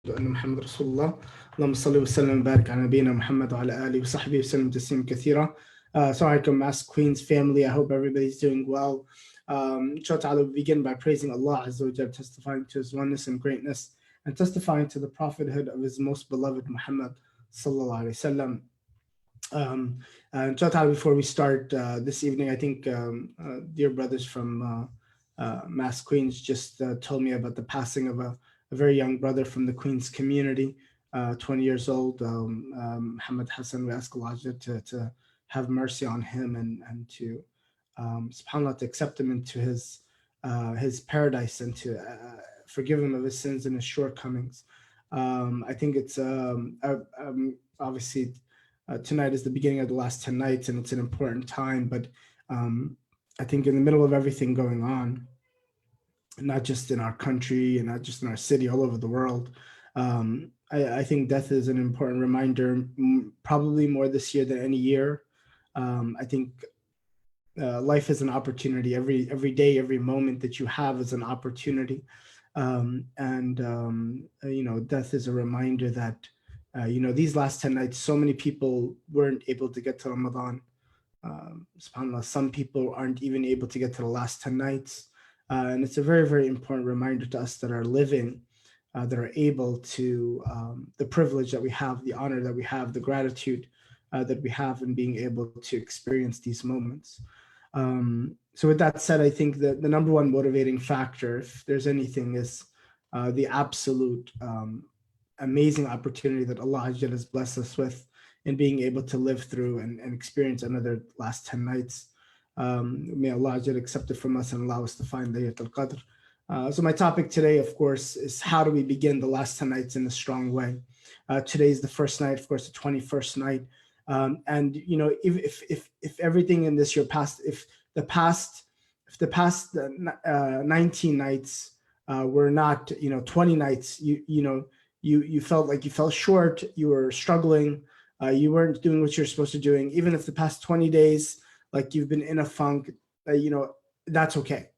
أن محمد رسول الله اللهم صل وسلم وبارك على نبينا محمد وعلى آله وصحبه وسلم تسليما كثيرا. Assalamu alaikum, Mass Queen's family. I hope everybody's doing well. Inshallah, we begin by praising Allah Azza wa Jalla, testifying to His oneness and greatness, and testifying to the prophethood of His most beloved Muhammad sallallahu alaihi wasallam. Inshallah, before we start this evening, I think dear brothers from Mass Queens just told me about the passing of a very young brother from the Queens community, 20 years old, Muhammad Hassan. We ask Allah to have mercy on him and to, subhanAllah, to accept him into his paradise and to forgive him of his sins and his shortcomings. I think it's obviously tonight is the beginning of the last 10 nights, and it's an important time, but I think in the middle of everything going on, not just in our country and not just in our city, all over the world, I think death is an important reminder, probably more this year than any year. I think life is an opportunity. Every day, every moment that you have is an opportunity. Death is a reminder that, these last 10 nights, so many people weren't able to get to Ramadan. SubhanAllah, some people aren't even able to get to the last 10 nights. And it's a very, very important reminder to us that are living, that are able to, the privilege that we have, the honor that we have, the gratitude that we have in being able to experience these moments. So with that said, I think that the number one motivating factor, if there's anything, is the absolute amazing opportunity that Allah has blessed us with in being able to live through and experience another last 10 nights. May Allah accept it from us and allow us to find Laylatul Qadr. So my topic today, of course, is how do we begin the last 10 nights in a strong way? Today is the first night, of course, the 21st night. And if everything in this year past, if the past 19 nights were not 20 nights, you felt like you fell short, you were struggling, you weren't doing what you're supposed to doing. Even if the past 20 days, like you've been in a funk, that's okay,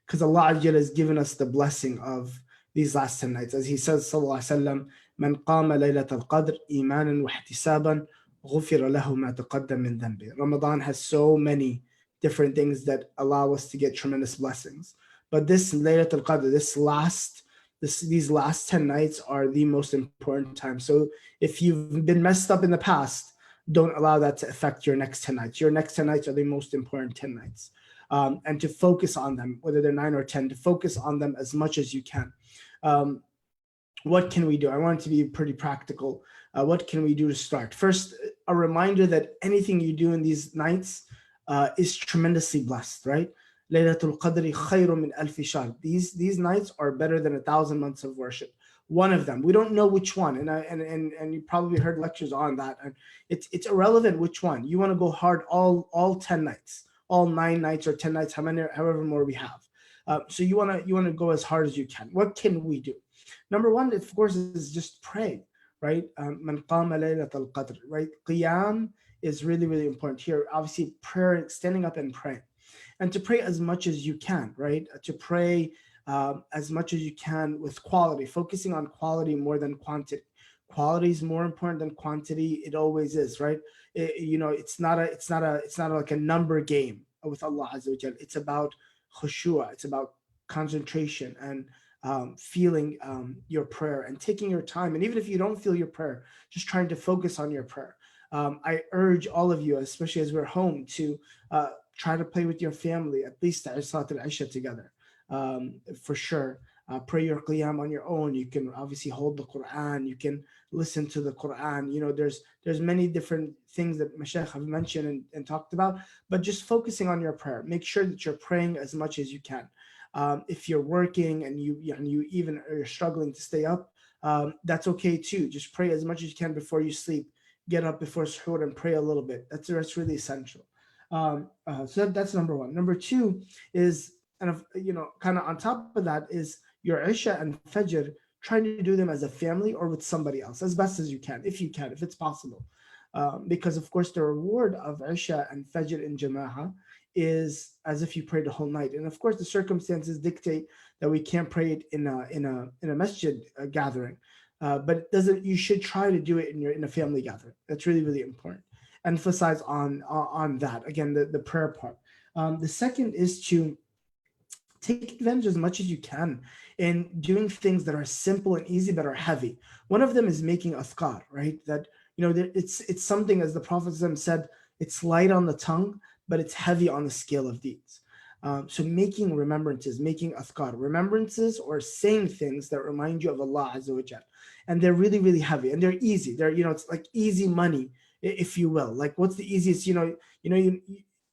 because Allah has given us the blessing of these last 10 nights, as He says, sallallahu alaihi wasallam, "Man qama laylatul qadr imanan wa ihtisaban ghufira lahu ma taqaddama min dhanbi." Ramadan has so many different things that allow us to get tremendous blessings, but this Laylatul Qadr, these last 10 nights are the most important time. So if you've been messed up in the past, don't allow that to affect your next 10 nights. Your next 10 nights are the most important 10 nights. And to focus on them, whether they're 9 or 10, to focus on them as much as you can. What can we do? I want it to be pretty practical. What can we do to start? First, a reminder that anything you do in these nights is tremendously blessed, right? Laylatul Qadri khayrun min alfi shahr. These nights are better than 1,000 months of worship. One of them, we don't know which one, and you probably heard lectures on that. And it's irrelevant which one. You want to go hard all 10 nights, all 9 nights or 10 nights, however more we have. So you want to go as hard as you can. What can we do? Number one, of course, is just pray, right? Man qama laylatul qadr, right? Qiyam is really, really important here. Obviously, prayer, standing up and praying. And to pray as much as you can, right? To pray as much as you can with quality, focusing on quality more than quantity. Quality is more important than quantity. It always is, right? It's not like a number game with Allah Azza wa Jal. It's about khushu'ah. It's about concentration and feeling your prayer and taking your time. And even if you don't feel your prayer, just trying to focus on your prayer. I urge all of you, especially as we're home, to try to play with your family, at least Salat al-Isha together. For sure. Pray your qiyam on your own. You can obviously hold the Quran. You can listen to the Quran. There's many different things that Mashaykh have mentioned and talked about, but just focusing on your prayer. Make sure that you're praying as much as you can. If you're working and you even are struggling to stay up, that's okay too. Just pray as much as you can before you sleep. Get up before suhoor and pray a little bit. That's really essential. So that's number one. Number two is, and kind of on top of that, is your Isha and Fajr, trying to do them as a family or with somebody else as best as you can, if it's possible. Because of course the reward of Isha and Fajr in Jama'ah is as if you prayed the whole night. And of course the circumstances dictate that we can't pray it in a masjid gathering. but it doesn't. You should try to do it in a family gathering. That's really, really important. Emphasize on that again, the prayer part. The second is to take advantage as much as you can in doing things that are simple and easy but are heavy. One of them is making athkar, right? That it's something, as the Prophet said, it's light on the tongue, but it's heavy on the scale of deeds. So making remembrances, making athkar, remembrances or saying things that remind you of Allah Azza wa Jal. And they're really, really heavy and they're easy. They're, it's like easy money, if you will. Like what's the easiest,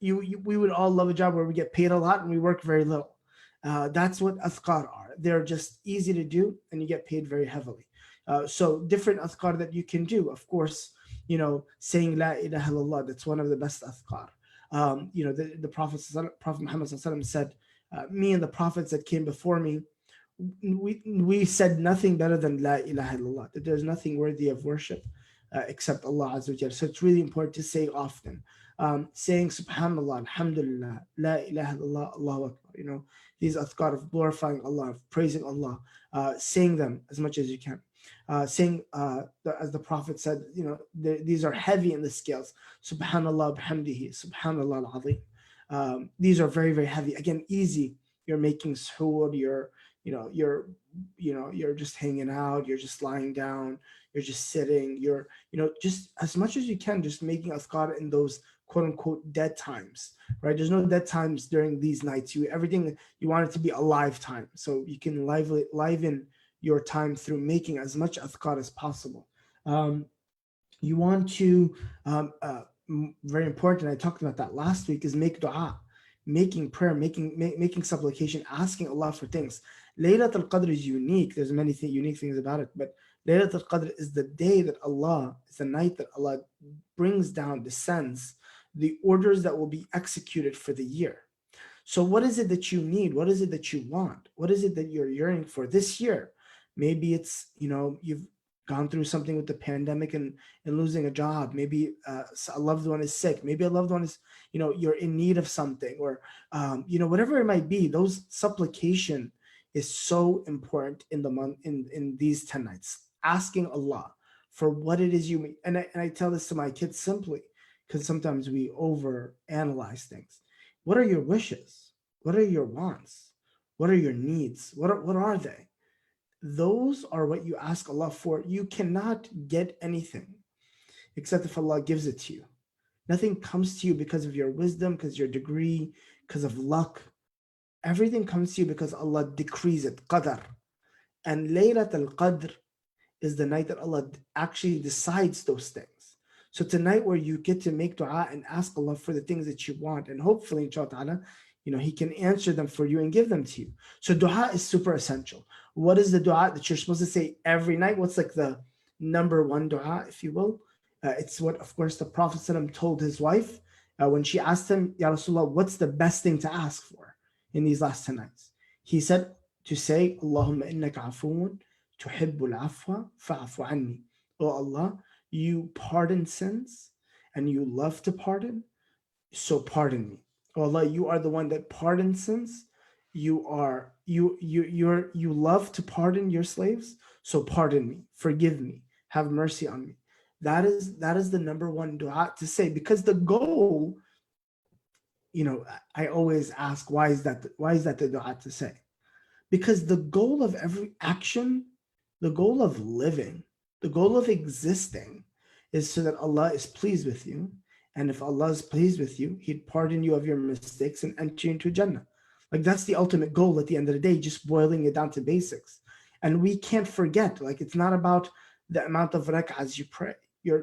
we would all love a job where we get paid a lot and we work very little. That's what athkar are. They're just easy to do and you get paid very heavily. So different athkar that you can do, of course, saying La ilaha illallah, that's one of the best athkar. The Prophet Muhammad said, me and the prophets that came before me, we said nothing better than La ilaha illallah, that there's nothing worthy of worship except Allah Azza wa Jalla. So it's really important to say often. Saying Subhanallah, Alhamdulillah, La ilaha illallah, Allahu Akbar. These athkar of glorifying Allah, of praising Allah, saying them as much as you can. Saying, as the Prophet said, these are heavy in the scales. Subhanallah bihamdihi, Subhanallah al-azim. These are very, very heavy. Again, easy. You're making suhoor, you're just hanging out, you're just lying down, you're just sitting, you're just as much as you can, just making athkar in those quote unquote dead times, right? There's no dead times during these nights. Everything you want it to be a live time, so you can liven your time through making as much athkar as possible. You want to very important, I talked about that last week, is make dua, making prayer, making supplication, asking Allah for things. Laylat al-Qadr is unique. There's many unique things about it, but Laylat al-Qadr is the day that it's the night that Allah descends the orders that will be executed for the year. So what is it that you need? What is it that you want? What is it that you're yearning for this year? Maybe it's, you've gone through something with the pandemic and losing a job. Maybe a loved one is sick. Maybe a loved one is, you're in need of something, or, whatever it might be. Those supplication is so important in the month, in these 10 nights, asking Allah for what it is you mean. And I tell this to my kids simply, because sometimes we overanalyze things. What are your wishes? What are your wants? What are your needs? What are they? Those are what you ask Allah for. You cannot get anything except if Allah gives it to you. Nothing comes to you because of your wisdom, because of your degree, because of luck. Everything comes to you because Allah decrees it, qadar. And Laylat al-Qadr is the night that Allah actually decides those things. So tonight, where you get to make dua and ask Allah for the things that you want, and hopefully, inshaAllah, He can answer them for you and give them to you. So dua is super essential. What is the dua that you're supposed to say every night? What's like the number one dua, if you will? It's what, of course, the Prophet ﷺ told his wife when she asked him, Ya Rasulullah, what's the best thing to ask for in these last 10 nights? He said to say, Allahumma innaka afuun tuhibbul afwa fa'afu anni. Oh Allah, you pardon sins and you love to pardon, so pardon me. Oh Allah, you are the one that pardons sins. You love to pardon your slaves, so pardon me, forgive me, have mercy on me. That is the number one dua to say, because the goal, I always ask, why is that the dua to say? Because the goal of every action, the goal of living, the goal of existing is so that Allah is pleased with you. And if Allah is pleased with you, He'd pardon you of your mistakes and enter you into Jannah. Like that's the ultimate goal at the end of the day, just boiling it down to basics. And we can't forget, like it's not about the amount of rak'ahs you pray.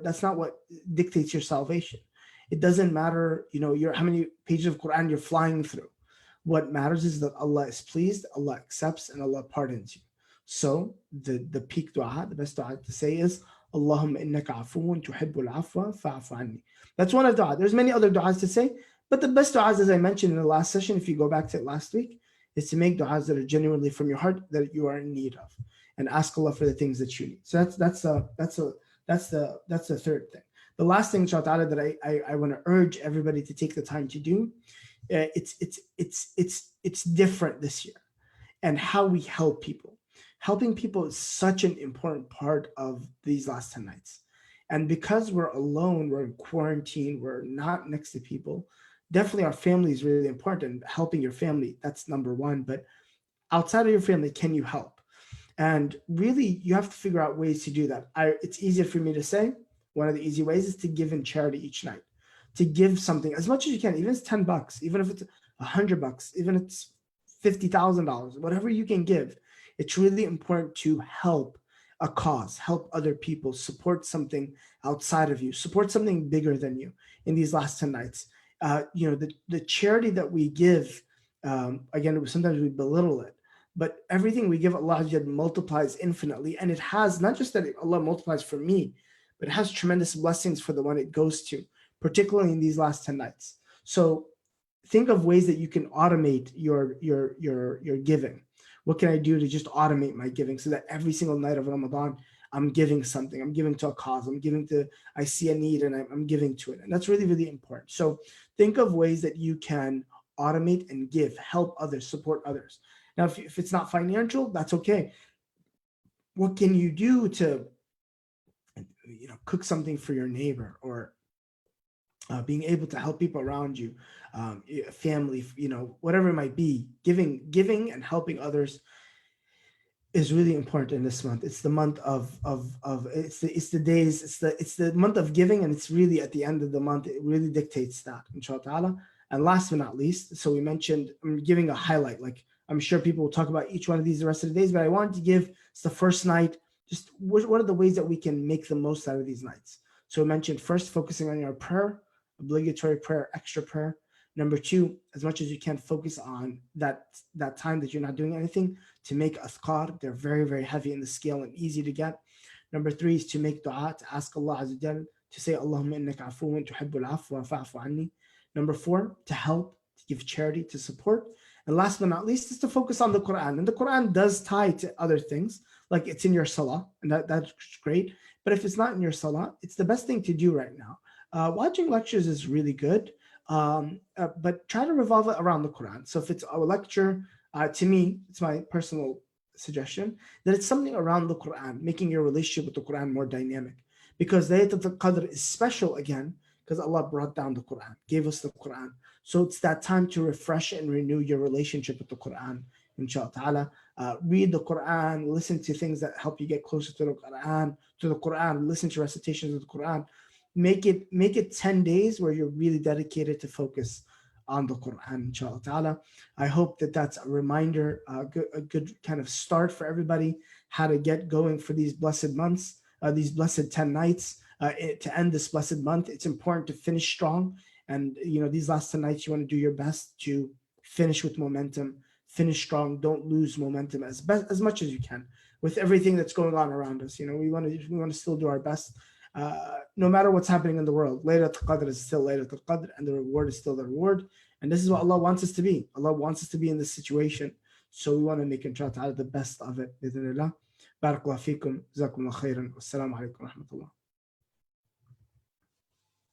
That's not what dictates your salvation. It doesn't matter, how many pages of Quran you're flying through. What matters is that Allah is pleased, Allah accepts, and Allah pardons you. So the peak dua, the best dua to say is, Allahumma innaka afuun tuhibbul afwa fa'afu anni. That's one of dua. There's many other du'as to say, but the best du'as, as I mentioned in the last session, if you go back to it last week, is to make du'as that are genuinely from your heart, that you are in need of, and ask Allah for the things that you need. So that's the third thing. The last thing, inshaAllah, that I want to urge everybody to take the time to do, it's different this year, and how we help people, helping people is such an important part of these last 10 nights. And because we're alone, we're in quarantine, we're not next to people, definitely our family is really important. Helping your family, that's number one. But outside of your family, can you help? And really, you have to figure out ways to do that. It's easier for me to say. One of the easy ways is to give in charity each night, to give something as much as you can, even if it's $10, even if it's $100, even if it's $50,000, whatever you can give. It's really important to help a cause, help other people, support something outside of you, support something bigger than you in these last 10 nights. The charity that we give, again, sometimes we belittle it, but everything we give, Allah multiplies infinitely. And it has not just that Allah multiplies for me, but it has tremendous blessings for the one it goes to, particularly in these last 10 nights. So think of ways that you can automate your giving. What can I do to just automate my giving so that every single night of Ramadan, I'm giving something, I'm giving to a cause, I see a need and I'm giving to it. And that's really, really important. So think of ways that you can automate and give, help others, support others. Now, if it's not financial, that's okay. What can you do to, cook something for your neighbor, or being able to help people around you, family, whatever it might be. Giving and helping others is really important in this month. It's the month of it's the month of giving, and it's really at the end of the month, it really dictates that, inshallah ta'ala. And last but not least, so we mentioned, I'm giving a highlight, like I'm sure people will talk about each one of these the rest of the days, but I wanted to give, it's the first night, just what are the ways that we can make the most out of these nights. So we mentioned first, focusing on your prayer, obligatory prayer, extra prayer. Number two, as much as you can, focus on that time that you're not doing anything, to make azkar. They're very, very heavy in the scale and easy to get. Number three is to make dua, to ask Allah Azza wa Jal, to say, Allahumma innaka afuwun tuhibbul afwa fa'fu anni. Number four, to help, to give charity, to support. And last but not least is to focus on the Quran. And the Quran does tie to other things, like it's in your salah, and that's great. But if it's not in your salah, it's the best thing to do right now. Watching lectures is really good, but try to revolve it around the Quran. So if it's a lecture, to me, it's my personal suggestion, that it's something around the Quran, making your relationship with the Quran more dynamic. Because Laylatul Qadr is special, again, because Allah brought down the Quran, gave us the Quran. So it's that time to refresh and renew your relationship with the Quran, inshallah ta'ala. Read the Quran, listen to things that help you get closer to the Quran, listen to recitations of the Quran. Make it 10 days where you're really dedicated to focus on the Quran, inshallah ta'ala. I hope that that's a reminder, a good kind of start for everybody, how to get going for these blessed months, these blessed 10 nights. To end this blessed month, it's important to finish strong. And these last 10 nights, you want to do your best to finish with momentum, finish strong. Don't lose momentum as much as you can with everything that's going on around us. We want to still do our best. No matter what's happening in the world, Laylatul Qadr is still Laylatul Qadr, and the reward is still the reward. And this is what Allah wants us to be. Allah wants us to be in this situation. So we want to make, inshallah ta'ala, the best of it. Bidhnillah. Barakallahu feekum. Jazakumullah khairan. Wassalamu alaikum wa rahmatullah.